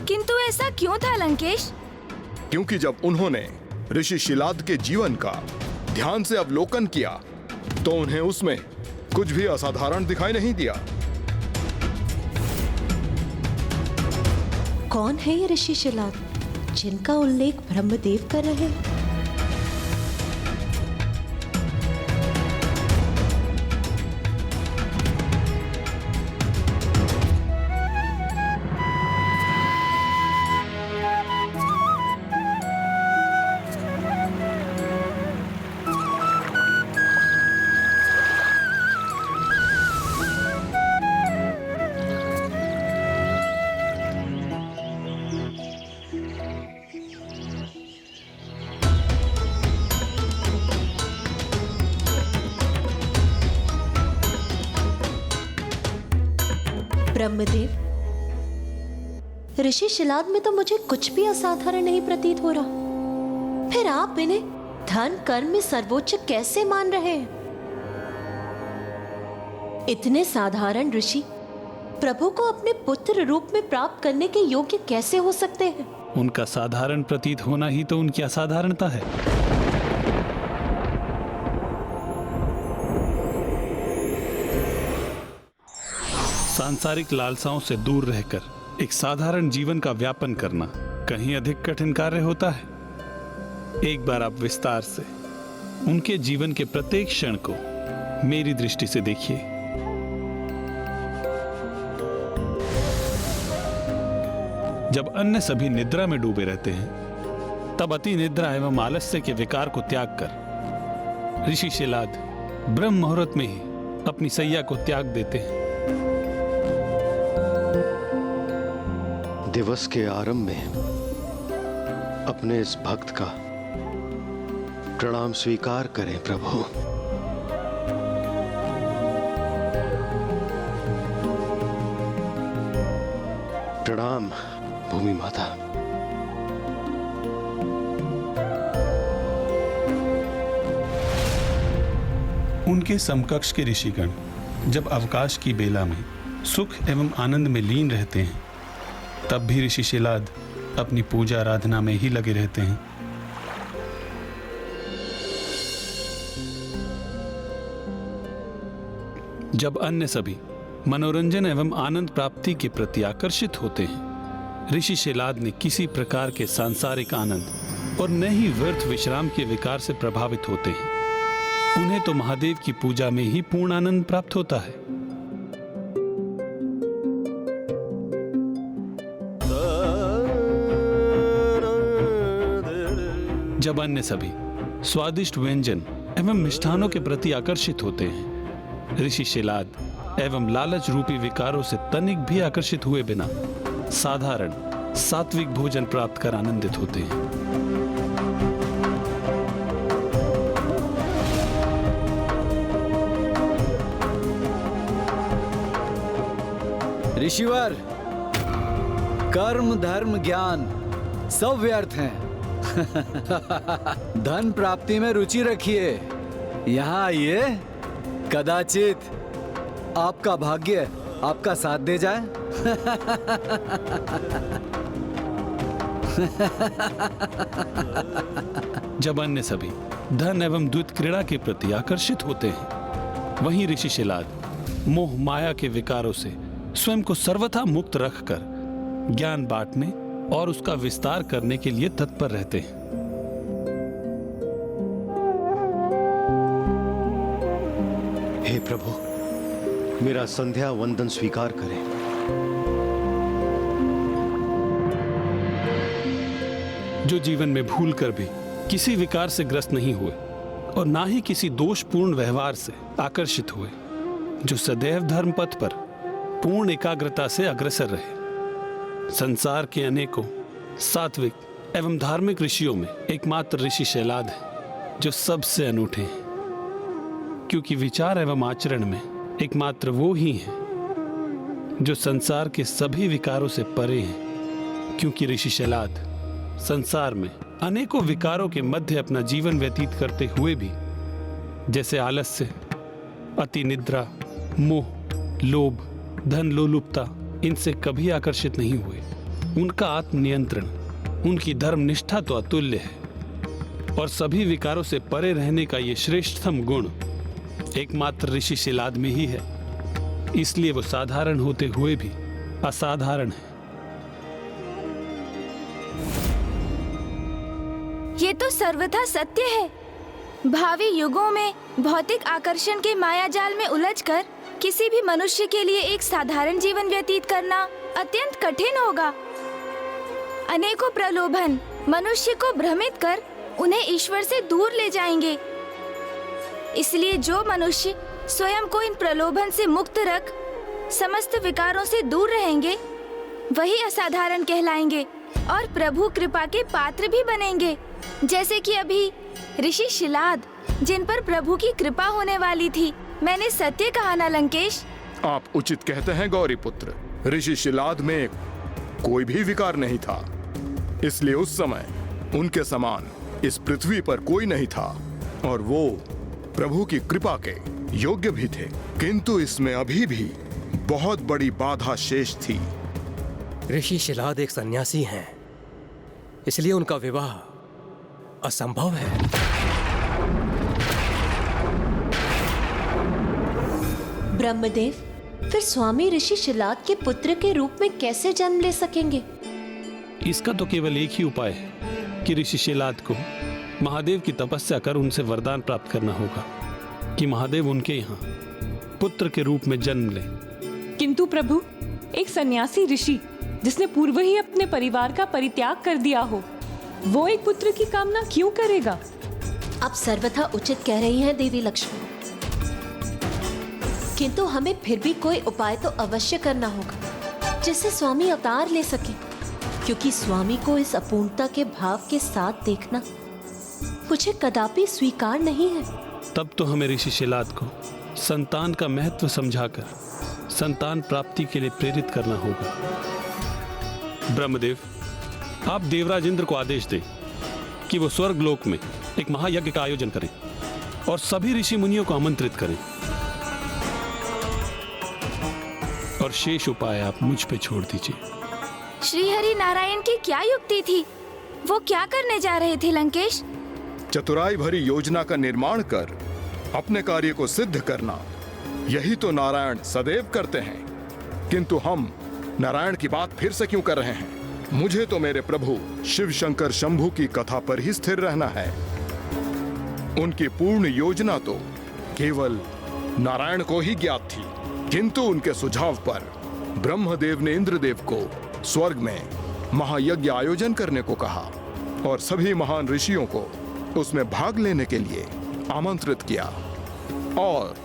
किंतु ऐसा क्यों था लंकेश? क्योंकि जब उन्होंने ऋषि शिलाद के जीवन का ध्यान से अवलोकन किया तो उन्हें उसमें कुछ भी असाधारण दिखाई नहीं दिया। कौन है ये ऋषि शिलाद जिनका उल्लेख ब्रह्मदेव कर रहे हैं? ब्रह्मदेव, ऋषि शिलाद में तो मुझे कुछ भी असाधारण नहीं प्रतीत हो रहा। फिर आप इन्हें धन कर्म में सर्वोच्च कैसे मान रहे हैं? इतने साधारण ऋषि प्रभु को अपने पुत्र रूप में प्राप्त करने के योग्य कैसे हो सकते हैं? उनका साधारण प्रतीत होना ही तो उनकी असाधारणता है। सांसारिक लालसाओं से दूर रहकर एक साधारण जीवन का व्यापन करना कहीं अधिक कठिन कार्य होता है। एक बार आप विस्तार से उनके जीवन के प्रत्येक क्षण को मेरी दृष्टि से देखिए। जब अन्य सभी निद्रा में डूबे रहते हैं, तब अति निद्रा एवं आलस्य के विकार को त्याग कर ऋषि शिलाद ब्रह्म मुहूर्त में ही अपनी सैया को त्याग देते हैं। दिवस के आरंभ में अपने इस भक्त का प्रणाम स्वीकार करें प्रभु। प्रणाम भूमि माता। उनके समकक्ष के ऋषिगण जब अवकाश की बेला में सुख एवं आनंद में लीन रहते हैं, तब भी ऋषि शिलाद अपनी पूजा आराधना में ही लगे रहते हैं। जब अन्य सभी मनोरंजन एवं आनंद प्राप्ति के प्रति आकर्षित होते हैं, ऋषि शिलाद ने किसी प्रकार के सांसारिक आनंद और न ही व्यर्थ विश्राम के विकार से प्रभावित होते हैं। उन्हें तो महादेव की पूजा में ही पूर्ण आनंद प्राप्त होता है। जब अन्य सभी स्वादिष्ट व्यंजन एवं मिष्ठानों के प्रति आकर्षित होते हैं, ऋषि शिलाद एवं लालच रूपी विकारों से तनिक भी आकर्षित हुए बिना साधारण सात्विक भोजन प्राप्त कर आनंदित होते हैं। ऋषिवर, कर्म धर्म ज्ञान सब व्यर्थ हैं। धन प्राप्ति में रुचि रखिए। यहाँ आइए, कदाचित आपका भाग्य आपका साथ दे जाए। जब अन्य सभी धन एवं द्वैत क्रीड़ा के प्रति आकर्षित होते हैं, वहीं ऋषि शिलाद मोह माया के विकारों से स्वयं को सर्वथा मुक्त रखकर ज्ञान बांटने और उसका विस्तार करने के लिए तत्पर रहते हैं। हे प्रभु, मेरा संध्या वंदन स्वीकार करें। जो जीवन में भूल कर भी किसी विकार से ग्रस्त नहीं हुए और ना ही किसी दोषपूर्ण व्यवहार से आकर्षित हुए, जो सदैव धर्म पथ पर पूर्ण एकाग्रता से अग्रसर रहे। संसार के अनेकों सात्विक एवं धार्मिक ऋषियों में एकमात्र ऋषि शिलाद है जो सबसे अनूठे हैं, क्योंकि विचार एवं आचरण में एकमात्र वो ही हैं जो संसार के सभी विकारों से परे हैं। क्योंकि ऋषि शिलाद संसार में अनेकों विकारों के मध्य अपना जीवन व्यतीत करते हुए भी, जैसे आलस्य, अति निद्रा, मोह, लोभ, धन लोलुपता, इनसे कभी आकर्षित नहीं हुए। उनका आत्मनियंत्रण, उनकी धर्मनिष्ठा तो अतुल्य है और सभी विकारों से परे रहने का ये श्रेष्ठतम गुण एकमात्र ऋषि शिलाद में ही है। इसलिए वो साधारण होते हुए भी असाधारण है। ये तो सर्वथा सत्य है। भावी युगों में भौतिक आकर्षण के मायाजाल में उलझकर किसी भी मनुष्य के लिए एक साधारण जीवन व्यतीत करना अत्यंत कठिन होगा। अनेकों प्रलोभन मनुष्य को भ्रमित कर उन्हें ईश्वर से दूर ले जाएंगे। इसलिए जो मनुष्य स्वयं को इन प्रलोभन से मुक्त रख समस्त विकारों से दूर रहेंगे, वही असाधारण कहलाएंगे और प्रभु कृपा के पात्र भी बनेंगे। जैसे कि अभी ऋषि शिलाद, जिन पर प्रभु की कृपा होने वाली थी। मैंने सत्य कहा ना लंकेश? आप उचित कहते हैं गौरी पुत्र। ऋषि शिलाद में कोई भी विकार नहीं था, इसलिए उस समय उनके समान इस पृथ्वी पर कोई नहीं था और वो प्रभु की कृपा के योग्य भी थे। किंतु इसमें अभी भी बहुत बड़ी बाधा शेष थी। ऋषि शिलाद एक सन्यासी हैं, इसलिए उनका विवाह असंभव है। ब्रह्मदेव, फिर स्वामी ऋषि शिलाद के पुत्र के रूप में कैसे जन्म ले सकेंगे? इसका तो केवल एक ही उपाय है कि ऋषि शिलाद को महादेव की तपस्या कर उनसे वरदान प्राप्त करना होगा कि महादेव उनके यहाँ पुत्र के रूप में जन्म ले। किंतु प्रभु, एक सन्यासी ऋषि जिसने पूर्व ही अपने परिवार का परित्याग कर दिया हो, वो एक पुत्र की कामना क्यों करेगा? आप सर्वथा उचित कह रही हैं देवी लक्ष्मी, किंतु हमें फिर भी कोई उपाय तो अवश्य करना होगा जिससे स्वामी अवतार ले सके, क्योंकि स्वामी को इस अपूर्णता के भाव के साथ देखना मुझे कदापि स्वीकार नहीं है। तब तो हमें ऋषि शिलाद को संतान का महत्व समझाकर संतान प्राप्ति के लिए प्रेरित करना होगा। ब्रह्मदेव, आप देवराज इंद्र को आदेश दें कि वो स्वर्ग लोक में एक महायज्ञ का आयोजन करें और सभी ऋषि मुनियों को आमंत्रित करें, और शेष उपाय आप मुझ पे छोड़ दीजिए। श्री हरि नारायण की क्या युक्ति थी? वो क्या करने जा रहे थे लंकेश? चतुराई भरी योजना का निर्माण कर अपने कार्य को सिद्ध करना, यही तो नारायण सदैव करते हैं। किंतु हम नारायण की बात फिर से क्यों कर रहे हैं? मुझे तो मेरे प्रभु शिव शंकर शंभु की कथा पर ही स्थिर रहना है। उनकी पूर्ण योजना तो केवल नारायण को ही ज्ञात थी, किंतु उनके सुझाव पर ब्रह्मदेव ने इंद्रदेव को स्वर्ग में महायज्ञ आयोजन करने को कहा और सभी महान ऋषियों को उसमें भाग लेने के लिए आमंत्रित किया। और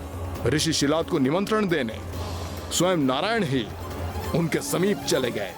ऋषि शिलाद को निमंत्रण देने स्वयं नारायण ही उनके समीप चले गए।